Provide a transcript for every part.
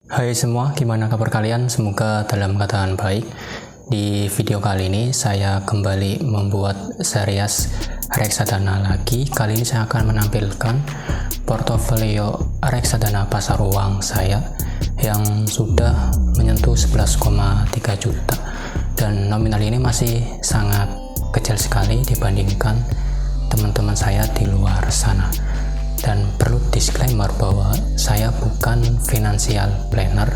Hai semua, gimana kabar kalian? Semoga dalam keadaan baik. Di video kali ini saya kembali membuat series reksadana lagi. Kali ini saya akan menampilkan portofolio reksadana pasar uang saya yang sudah menyentuh 11,3 juta dan nominal ini masih sangat kecil sekali dibandingkan teman-teman saya di luar sana. Dan perlu disclaimer bahwa saya bukan financial planner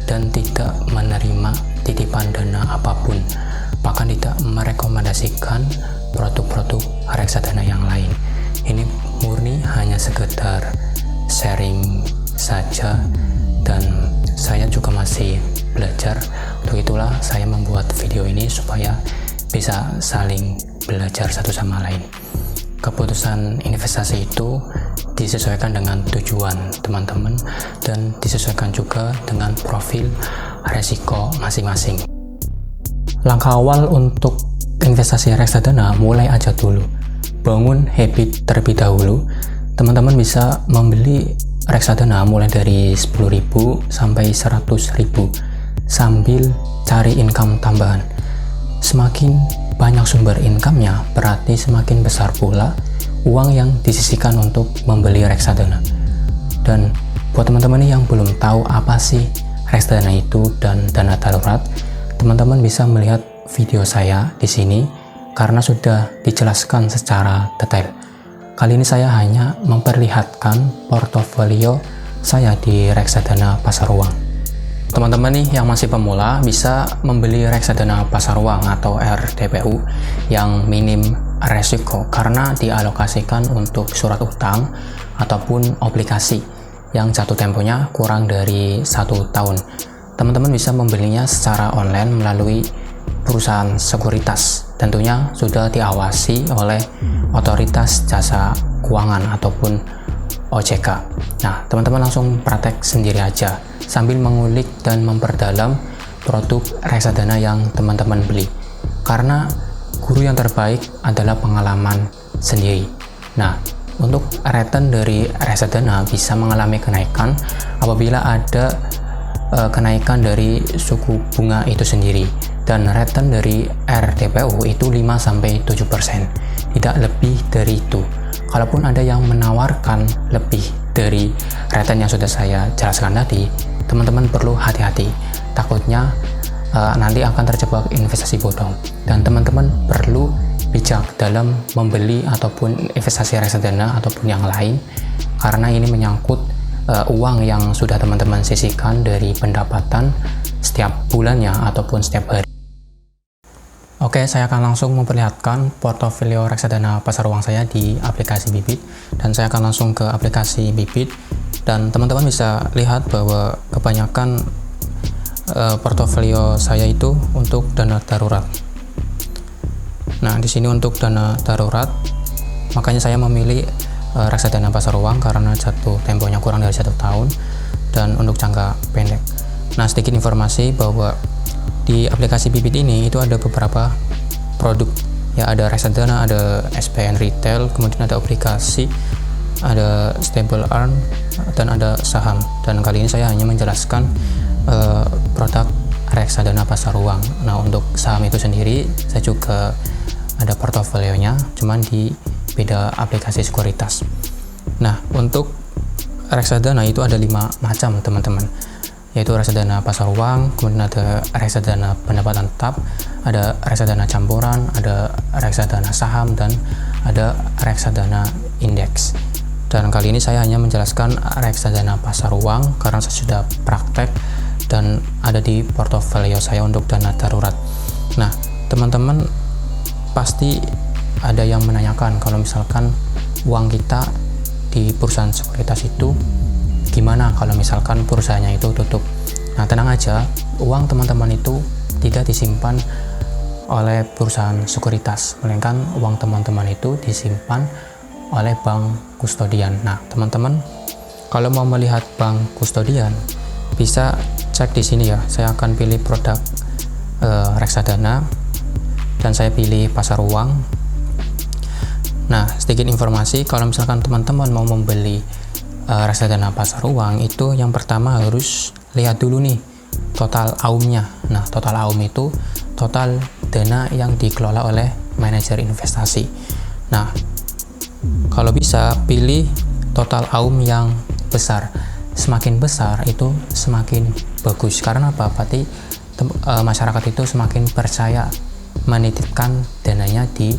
dan tidak menerima titipan dana apapun, bahkan tidak merekomendasikan produk-produk reksadana yang lain. Ini murni hanya sekedar sharing saja dan saya juga masih belajar. Untuk itulah saya membuat video ini supaya bisa saling belajar satu sama lain. Keputusan investasi itu disesuaikan dengan tujuan teman-teman dan disesuaikan juga dengan profil resiko masing-masing. Langkah awal untuk investasi reksadana mulai aja dulu. Bangun habit terlebih dahulu. Teman-teman bisa membeli reksadana mulai dari 10.000 sampai 100.000 sambil cari income tambahan. Semakin banyak sumber income-nya, berarti semakin besar pula uang yang disisihkan untuk membeli reksadana. Dan buat teman-teman yang belum tahu apa sih reksadana itu dan dana darurat, teman-teman bisa melihat video saya di sini karena sudah dijelaskan secara detail. Kali ini saya hanya memperlihatkan portofolio saya di reksadana pasar uang. Teman-teman nih yang masih pemula bisa membeli reksadana pasar uang atau RDPU yang minim resiko karena dialokasikan untuk surat utang ataupun obligasi yang jatuh temponya kurang dari 1 tahun. Teman-teman bisa membelinya secara online melalui perusahaan sekuritas, tentunya sudah diawasi oleh otoritas jasa keuangan ataupun OJK. Nah, teman-teman langsung praktek sendiri aja sambil mengulik dan memperdalam produk reksadana yang teman-teman beli. Karena guru yang terbaik adalah pengalaman sendiri. Nah, untuk return dari reksadana bisa mengalami kenaikan apabila ada kenaikan dari suku bunga itu sendiri. Dan return dari RDPU itu 5-7%, tidak lebih dari itu. Kalaupun ada yang menawarkan lebih dari return yang sudah saya jelaskan tadi, teman-teman perlu hati-hati, takutnya nanti akan terjebak investasi bodong. Dan teman-teman perlu bijak dalam membeli ataupun investasi reksadana ataupun yang lain, karena ini menyangkut uang yang sudah teman-teman sisihkan dari pendapatan setiap bulannya ataupun setiap hari. Oke, saya akan langsung memperlihatkan portofolio reksadana pasar uang saya di aplikasi Bibit, dan saya akan langsung ke aplikasi Bibit. Dan teman-teman bisa lihat bahwa kebanyakan portofolio saya itu untuk dana darurat. Nah, di sini untuk dana darurat, makanya saya memilih reksadana pasar uang karena jatuh temponya kurang dari 1 tahun dan untuk jangka pendek. Nah, sedikit informasi bahwa di aplikasi Bibit ini itu ada beberapa produk, ya, ada reksadana, ada SPN retail, kemudian ada obligasi, ada stable earn, dan ada saham. Dan kali ini saya hanya menjelaskan produk reksadana pasar uang. Nah, untuk saham itu sendiri saya juga ada portofolionya, cuman di beda aplikasi sekuritas. Nah, untuk reksadana itu ada 5 macam teman-teman, yaitu reksadana pasar uang, kemudian ada reksadana pendapatan tetap, ada reksadana campuran, ada reksadana saham, dan ada reksadana indeks. Dan kali ini saya hanya menjelaskan reksadana pasar uang karena saya sudah praktek dan ada di portofolio saya untuk dana darurat. Nah, teman-teman pasti ada yang menanyakan kalau misalkan uang kita di perusahaan sekuritas itu gimana kalau misalkan perusahaannya itu tutup. Nah, tenang aja, uang teman-teman itu tidak disimpan oleh perusahaan sekuritas, melainkan uang teman-teman itu disimpan oleh bank kustodian. Nah, teman-teman kalau mau melihat bank kustodian bisa cek di sini ya. Saya akan pilih produk reksadana dan saya pilih pasar uang. Nah, sedikit informasi, kalau misalkan teman-teman mau membeli reksadana pasar uang itu yang pertama harus lihat dulu nih total AUM-nya. Nah, total AUM itu total dana yang dikelola oleh manajer investasi. Nah, kalau bisa pilih total AUM yang besar. Semakin besar itu semakin bagus. Karena apa? Berarti masyarakat itu semakin percaya menitipkan dananya di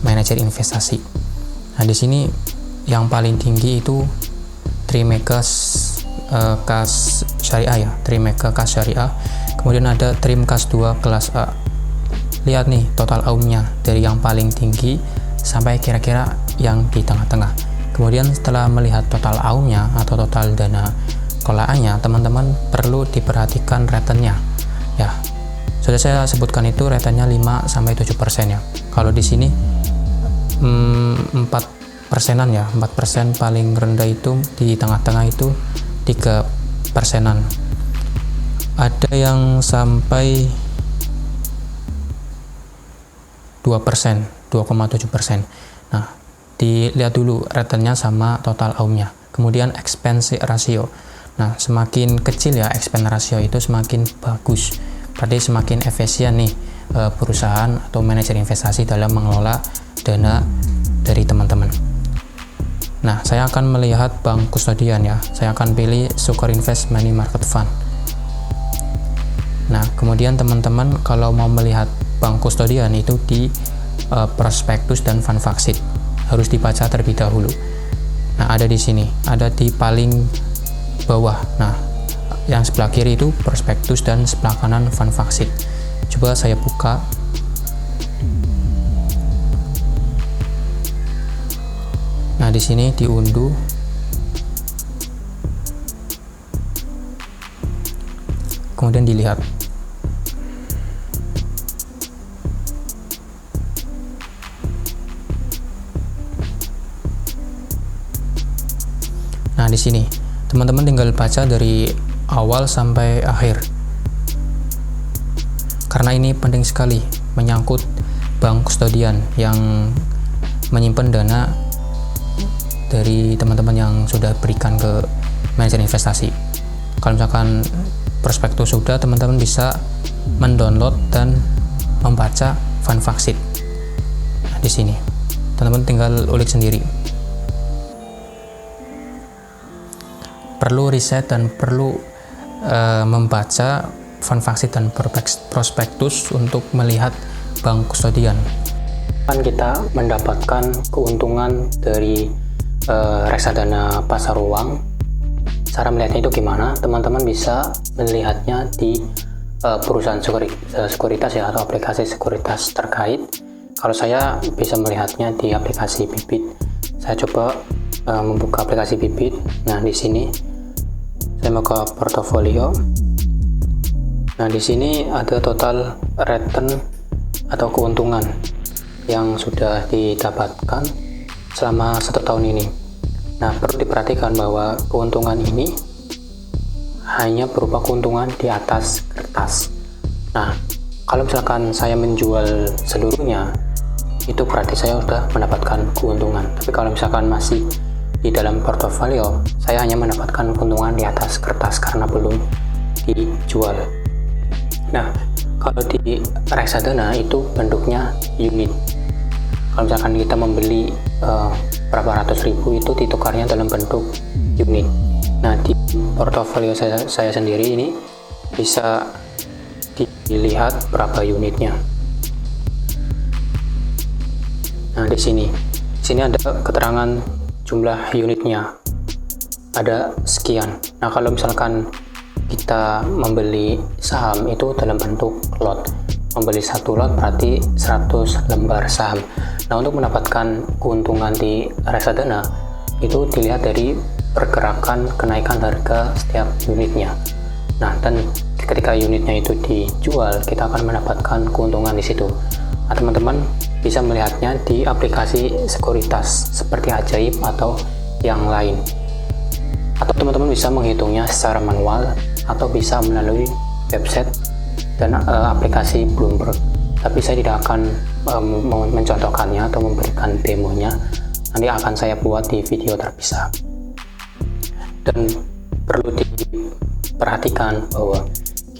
manajer investasi. Nah, di sini yang paling tinggi itu Trimega Kas Syariah ya, Trimega Kas Syariah. Kemudian ada Trimkas 2 kelas A. Lihat nih total AUM-nya dari yang paling tinggi sampai kira-kira yang di tengah-tengah. Kemudian setelah melihat total AUM-nya atau total dana kelolaannya, teman-teman perlu diperhatikan return-nya. Ya, sudah saya sebutkan itu return-nya 5-7% ya. Kalau di sini 4%-an ya, 4% paling rendah itu, di tengah-tengah itu 3%-an. Ada yang sampai 2%, 2,7%. Nah, dilihat dulu returnnya sama total AUM-nya. Kemudian expense ratio. Nah, semakin kecil ya expense ratio itu semakin bagus. Berarti semakin efisien nih perusahaan atau manajer investasi dalam mengelola dana dari teman-teman. Nah, saya akan melihat bank kustodian ya. Saya akan pilih Sukor Invest Money Market Fund. Nah, kemudian teman-teman kalau mau melihat bank kustodian itu di prospektus dan fund faksit harus dibaca terlebih dahulu. Nah, ada di sini, ada di paling bawah. Nah, yang sebelah kiri itu prospektus dan sebelah kanan fund faksit. Coba saya buka. Nah, di sini diunduh. Kemudian dilihat. Nah, di sini teman-teman tinggal baca dari awal sampai akhir. Karena ini penting sekali menyangkut bank kustodian yang menyimpan dana dari teman-teman yang sudah berikan ke manajer investasi. Kalau misalkan prospektus sudah, teman-teman bisa mendownload dan membaca fund faksit. Nah, di sini teman-teman tinggal ulik sendiri. Perlu riset dan perlu membaca fund faksit dan prospektus untuk melihat bank kustodian. Kan kita mendapatkan keuntungan dari reksadana pasar uang. Cara melihatnya itu gimana? Teman-teman bisa melihatnya di perusahaan sekuritas ya, atau aplikasi sekuritas terkait. Kalau saya bisa melihatnya di aplikasi Bibit. Saya coba membuka aplikasi Bibit. Nah, di sini saya mau ke portofolio. Nah, di sini ada total return atau keuntungan yang sudah didapatkan selama 1 tahun ini. Nah, perlu diperhatikan bahwa keuntungan ini hanya berupa keuntungan di atas kertas. Nah, kalau misalkan saya menjual seluruhnya, itu berarti saya sudah mendapatkan keuntungan. Tapi kalau misalkan masih di dalam portofolio, saya hanya mendapatkan keuntungan di atas kertas karena belum dijual. Nah, kalau di reksadana itu bentuknya unit. Kalau misalkan kita membeli berapa ratus ribu, itu ditukarnya dalam bentuk unit. Nah, di portofolio saya sendiri ini bisa dilihat berapa unitnya. Nah, di sini ada keterangan jumlah unitnya, ada sekian. Nah, kalau misalkan kita membeli saham itu dalam bentuk lot, membeli 1 lot berarti 100 lembar saham. Nah, untuk mendapatkan keuntungan di reksadana itu dilihat dari pergerakan kenaikan harga setiap unitnya. Nah, dan ketika unitnya itu dijual, kita akan mendapatkan keuntungan di situ. Nah, teman-teman bisa melihatnya di aplikasi sekuritas seperti Ajaib atau yang lain. Atau teman-teman bisa menghitungnya secara manual atau bisa melalui website dan aplikasi Bloomberg. Tapi saya tidak akan mencontohkannya atau memberikan demonya. Nanti akan saya buat di video terpisah. Dan perlu perhatikan bahwa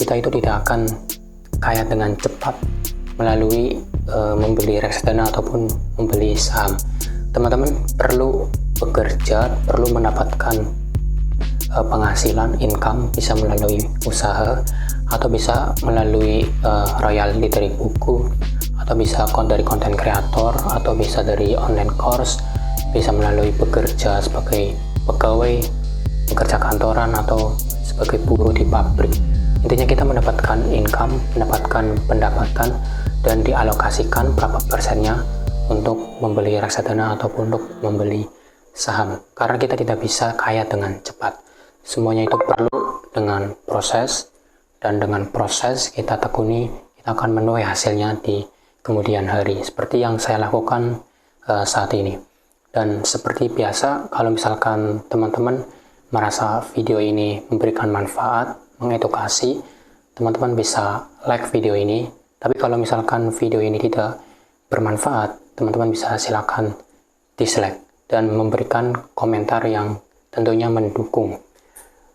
kita itu tidak akan kaya dengan cepat melalui membeli reksadana ataupun membeli saham. Teman-teman perlu bekerja, perlu mendapatkan penghasilan, income, bisa melalui usaha atau bisa melalui royalti dari buku, atau bisa dari konten kreator, atau bisa dari online course, bisa melalui bekerja sebagai pegawai, pekerja kantoran, atau sebagai buruh di pabrik. Intinya kita mendapatkan income, mendapatkan pendapatan, dan dialokasikan berapa persennya untuk membeli reksadana ataupun untuk membeli saham. Karena kita tidak bisa kaya dengan cepat. Semuanya itu perlu dengan proses, dan dengan proses kita tekuni, kita akan menuai hasilnya di kemudian hari. Seperti yang saya lakukan saat ini. Dan seperti biasa, kalau misalkan teman-teman merasa video ini memberikan manfaat, mengedukasi, teman-teman bisa like video ini. Tapi kalau misalkan video ini tidak bermanfaat, teman-teman bisa silakan dislike dan memberikan komentar yang tentunya mendukung.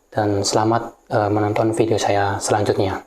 Dan selamat menonton video saya selanjutnya.